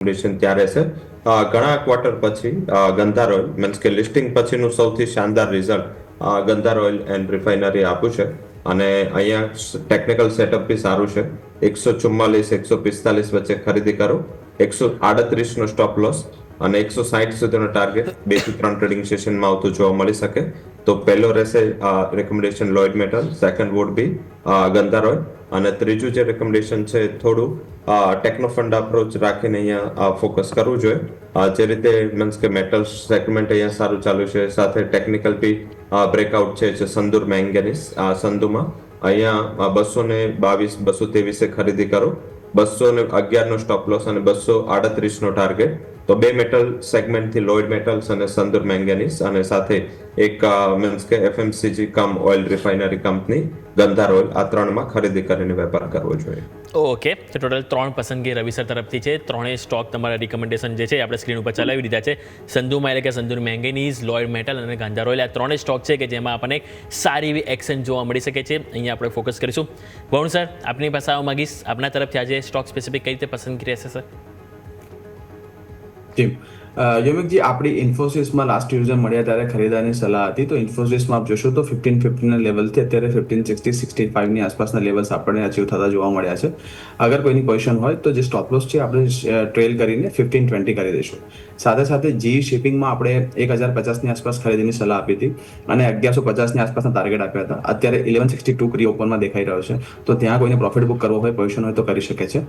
Recommendation ત્યારે છે ઘણા ક્વાર્ટર પછી ગંધાર ઓઇલ મીન્સ કે લિસ્ટિંગ પછીનું સૌથી શાનદાર result Gandhar oil and refinery આપ્યું છે અને અહીંયા ટેકનિકલ સેટઅપ બી સારું છે 144-145 વચ્ચે ખરીદી કરો 138 નો સ્ટોપ લોસ અને 160 સુધીનો ટાર્ગેટ 2 થી 3 ટ્રેડિંગ સેશનમાં આવતું જોવા મળી શકે તો પહેલો રહેશે recommendation Lloyd metal second would be Gandhar oil અને ત્રીજું જે રેકમેન્ડેશન છે થોડું ટેકનો ફંડ અપ્રોચ રાખીને અહીંયા ફોકસ કરવું જોઈએ જે રીતે મીન્સ કે મેટલ સેગમેન્ટ અહીંયા સારું ચાલુ છે સાથે ટેકનિકલ બી બ્રેકઆઉટ છે જે સંદૂર મેંગેનીઝ સંધુમાં અહીંયા 222-223 ખરીદી કરો 211 નો સ્ટોપ લોસ અને 238 નો ટાર્ગેટ તો બે મેટલ સેગમેન્ટથી લોઇડ મેટલ્સ અને સંદૂર મેંગેનીઝ અને સાથે એક મીન્સ કે એફએમસીજી કમ ઓઇલ રિફાઇનરી કંપની ગંધાર ઓઇલ આ ત્રણમાં ખરીદી કરીને વેપાર કરવો જોઈએ. ઓકે, તો ટોટલ 3 પસંદગી રવિ સર તરફથી છે. ત્રણેય સ્ટોક તમારા રિકમેન્ડેશન જે છે આપણે સ્ક્રીન ઉપર ચલાવી દીધા છે. સંધુમાં એટલે કે સંદૂર મેંગેનીઝ, લોઇડ મેટલ અને ગંધાર ઓઇલ આ ત્રણેય સ્ટોક છે કે જેમાં આપણને સારી એવી એક્શન જોવા મળી શકે છે. અહીંયા આપણે ફોકસ કરીશું. વરુણ સર, આપની પાસે આવવા માંગીશ, આપના તરફથી આજે સ્ટોક સ્પેસિફિક કઈ રીતે પસંદગી રહેશે સર? યોમિકજી, આપણી ઇન્ફોસિસમાં લાસ્ટ રિવિઝન મળ્યા ત્યારે ખરીદવાની સલાહ હતી. તો ઇન્ફોસિસમાં આપ જોશો તો 1550 લેવલથી અત્યારે 1560-65 ની આસપાસના લેવલ્સ આપણને અચીવ થતા જોવા મળ્યા છે. અગર કોઈની પોઝિશન હોય તો જે સ્ટોપ લોસ છે આપણે ટ્રેલ કરીને 1520 કરી દઈશું. સાથે સાથે જી શિપિંગમાં આપણે 1050 ની આસપાસ ખરીદીની સલાહ આપી હતી અને 1150 ની આસપાસના ટાર્ગેટ આપ્યા હતા. અત્યારે 1162 પ્રી ઓપનમાં દેખાઈ રહ્યો છે, તો ત્યાં કોઈને પ્રોફિટ બુક કરવો હોય, પોઝિશન હોય તો કરી શકે છે.